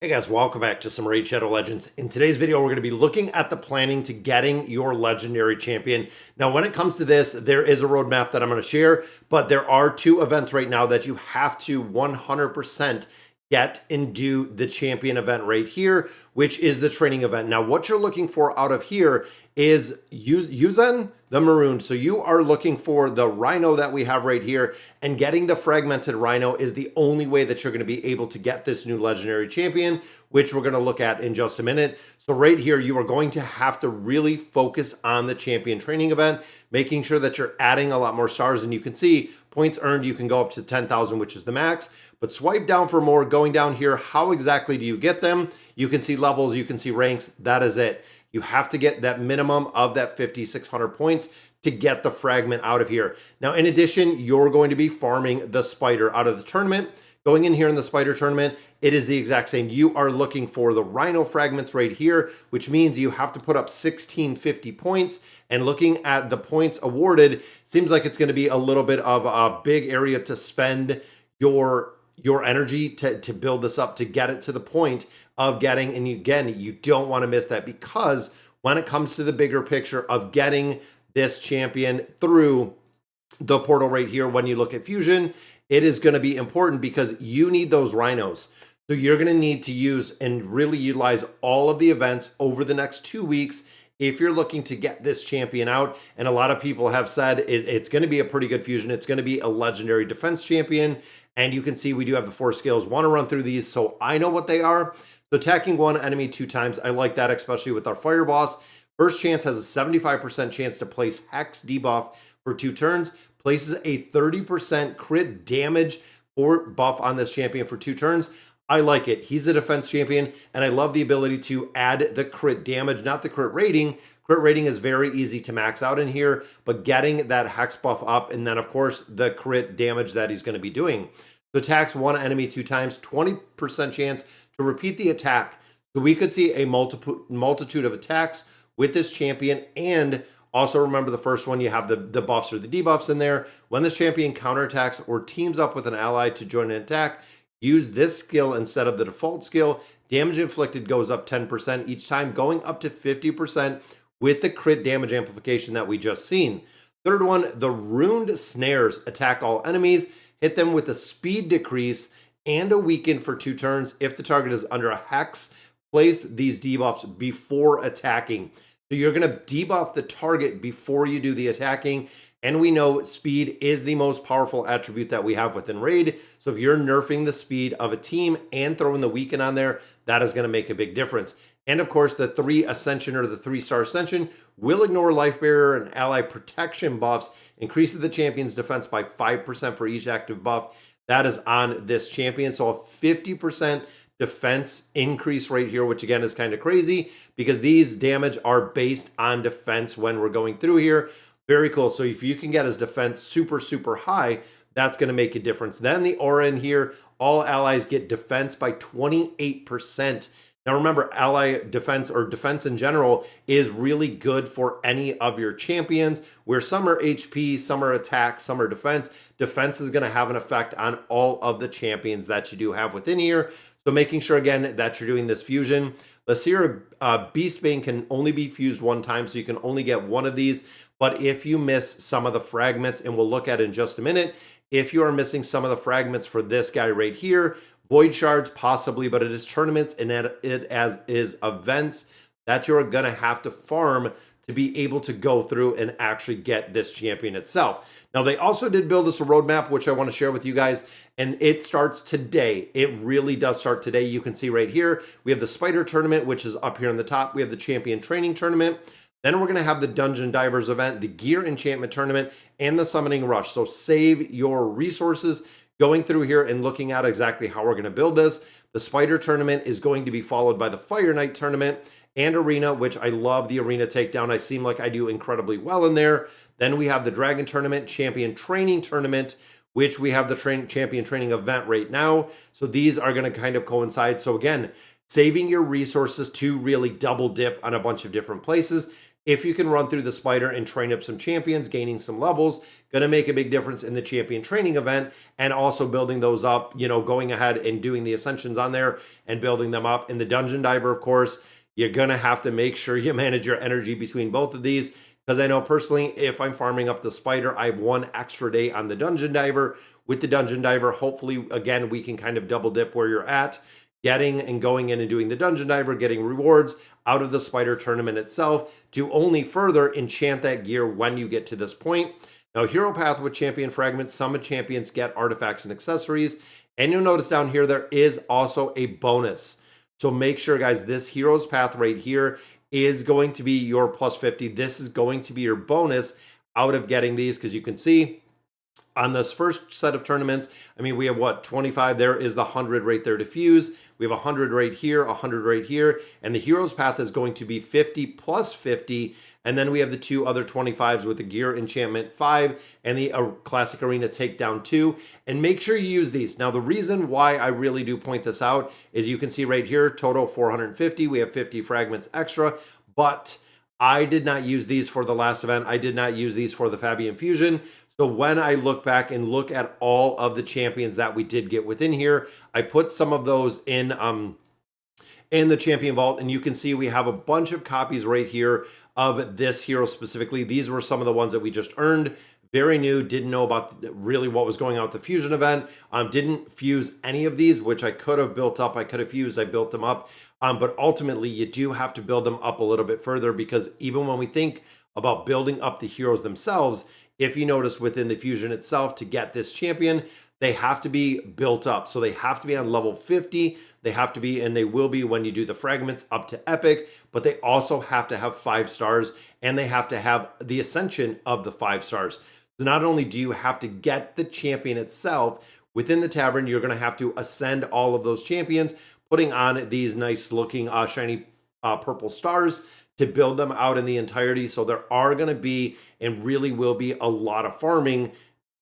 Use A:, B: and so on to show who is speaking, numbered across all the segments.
A: Hey guys, welcome back to some Raid Shadow Legends. In today's video, we're going to be looking at the planning to getting your legendary champion. Now, when it comes to this, there is a roadmap that I'm going to share, but there are two events right now that you have to 100% get and do the champion event right here, which is the training event. Now, what you're looking for out of here is Yuzen the Maroon. So you are looking for the Rhino that we have right here, and getting the fragmented Rhino is the only way that you're going to be able to get this new legendary champion, which we're going to look at in just a minute. So right here, you are going to have to really focus on the champion training event, making sure that you're adding a lot more stars. And you can see points earned, you can go up to 10,000, which is the max, but swipe down for more. Going down here, how exactly do you get them? You can see levels, you can see ranks, that is it. You have to get that minimum of that 5,600 points to get the fragment out of here. Now, in addition, you're going to be farming the spider out of the tournament. Going in here in the spider tournament, it is the exact same. You are looking for the Rhino fragments right here, which means you have to put up 1,650 points. And looking at the points awarded, seems like it's going to be a little bit of a big area to spend your energy to build this up, to get it to the point of getting. And again, you don't want to miss that, because when it comes to the bigger picture of getting this champion through the portal right here, when you look at fusion, it is going to be important because you need those rhinos. So you're going to need to use and really utilize all of the events over the next 2 weeks if you're looking to get this champion out. And a lot of people have said it's going to be a pretty good fusion. It's going to be a legendary defense champion. And you can see we do have the 4 skills. Want to run through these so I know what they are. So attacking one enemy 2 times. I like that, especially with our fire boss. First chance has a 75% chance to place Hex debuff for 2 turns. Places a 30% crit damage or buff on this champion for 2 turns. I like it. He's a defense champion, and I love the ability to add the crit damage, not the crit rating. Crit rating is very easy to max out in here, but getting that Hex buff up, and then, of course, the crit damage that he's going to be doing. So attacks one enemy 2 times, 20% chance to repeat the attack. So we could see a multitude of attacks with this champion. And also remember, the first one, you have the buffs or the debuffs in there. When this champion counterattacks or teams up with an ally to join an attack, use this skill instead of the default skill. Damage inflicted goes up 10% each time, going up to 50% with the crit damage amplification that we just seen. Third one, the runed snares attack all enemies, hit them with a speed decrease and a weaken for 2 turns. If the target is under a hex, place these debuffs before attacking. So you're going to debuff the target before you do the attacking. And we know speed is the most powerful attribute that we have within Raid. So if you're nerfing the speed of a team and throwing the weaken on there, that is going to make a big difference. And of course, the 3 Ascension or the 3-star Ascension will ignore life barrier and ally protection buffs, increases the champion's defense by 5% for each active buff that is on this champion. So a 50% defense increase right here, which again is kind of crazy because these damage are based on defense when we're going through here. Very cool. So if you can get his defense super, super high, that's going to make a difference. Then the aura in here, all allies get defense by 28%. Now remember, ally defense or defense in general is really good for any of your champions, where some are HP, some are attack, some are defense. Defense is going to have an effect on all of the champions that you do have within here. So making sure, again, that you're doing this fusion. Lysanthir Beastbane can only be fused 1 time, so you can only get 1 of these. But if you miss some of the fragments, and we'll look at it in just a minute, if you are missing some of the fragments for this guy right here, Void Shards possibly, but it is tournaments and it is events that you're going to have to farm to be able to go through and actually get this champion itself. Now, they also did build us a roadmap, which I want to share with you guys, and it starts today. It really does start today. You can see right here, we have the Spider Tournament, which is up here on the top. We have the Champion Training Tournament. Then we're going to have the Dungeon Divers event, the Gear Enchantment Tournament, and the Summoning Rush. So save your resources going through here and looking at exactly how we're going to build this. The Spider Tournament is going to be followed by the Fire Knight Tournament and Arena, which I love the Arena takedown. I seem like I do incredibly well in there. Then we have the Dragon Tournament, Champion Training Tournament, which we have the Champion Training event right now. So these are going to kind of coincide. So again, saving your resources to really double dip on a bunch of different places. if you can run through the spider and train up some champions, gaining some levels, going to make a big difference in the champion training event, and also building those up, you know, going ahead and doing the ascensions on there and building them up. In the dungeon diver, of course, you're going to have to make sure you manage your energy between both of these, because I know personally, if I'm farming up the spider, I have 1 extra day on the dungeon diver. With the dungeon diver, hopefully, again, we can kind of double dip where you're at, getting and going in and doing the dungeon diver, getting rewards out of the spider tournament itself to only further enchant that gear when you get to this point. Now, hero path with champion fragments, some champions get artifacts and accessories, and you'll notice down here there is also a bonus. So make sure, guys, this hero's path right here is going to be your plus 50. This is going to be your bonus out of getting these, because you can see on this first set of tournaments, I mean, we have what, 25, there is the 100 right there to fuse. We have 100 right here, 100 right here, and the hero's path is going to be 50 plus 50, and then we have the 2 other 25s with the gear enchantment 5 and the classic arena takedown 2, and make sure you use these. Now, the reason why I really do point this out is you can see right here, total 450, we have 50 fragments extra, but I did not use these for the last event. I did not use these for the Fabian Fusion. So when I look back and look at all of the champions that we did get within here, I put some of those in the champion vault, and you can see we have a bunch of copies right here of this hero specifically. These were some of the ones that we just earned. Very new, didn't know about really what was going on with the fusion event. Didn't fuse any of these, which I could have built up. I could have fused, I built them up. But ultimately, you do have to build them up a little bit further, because even when we think about building up the heroes themselves, if you notice within the fusion itself, to get this champion, they have to be built up. So they have to be on level 50. They have to be, and they will be when you do the fragments up to epic, but they also have to have 5 stars, and they have to have the ascension of the 5 stars. So not only do you have to get the champion itself within the tavern, you're going to have to ascend all of those champions, putting on these nice looking shiny purple stars to build them out in the entirety. So there are going to be, and really will be, a lot of farming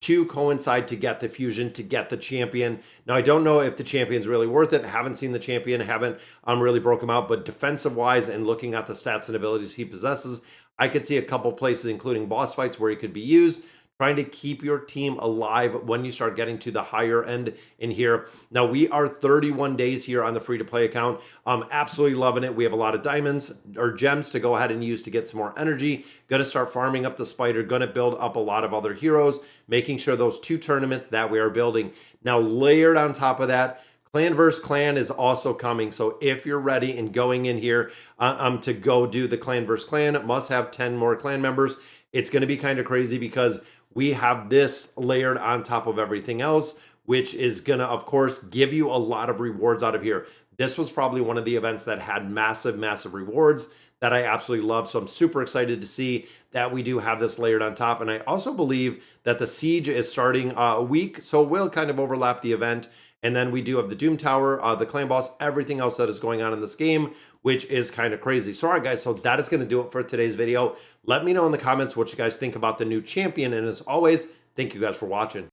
A: to coincide to get the fusion, to get the champion. Now, I don't know if the champion's really worth it. Haven't seen the champion, haven't really broke him out, but defensive wise and looking at the stats and abilities he possesses, I could see a couple places, including boss fights, where he could be used, trying to keep your team alive when you start getting to the higher end in here. Now, we are 31 days here on the free-to-play account. Absolutely loving it. We have a lot of diamonds or gems to go ahead and use to get some more energy. Going to start farming up the spider. Going to build up a lot of other heroes, making sure those 2 tournaments that we are building. Now, layered on top of that, Clan vs. Clan is also coming. So if you're ready and going in here to go do the Clan vs. Clan, must have 10 more clan members. It's going to be kind of crazy, because we have this layered on top of everything else, which is going to, of course, give you a lot of rewards out of here. This was probably one of the events that had massive, massive rewards that I absolutely love. So I'm super excited to see that we do have this layered on top. And I also believe that the siege is starting a week, so we'll kind of overlap the event. And then we do have the Doom Tower, the clan boss, everything else that is going on in this game, which is kind of crazy. So all right, guys, so that is going to do it for today's video. Let me know in the comments what you guys think about the new champion. And as always, thank you guys for watching.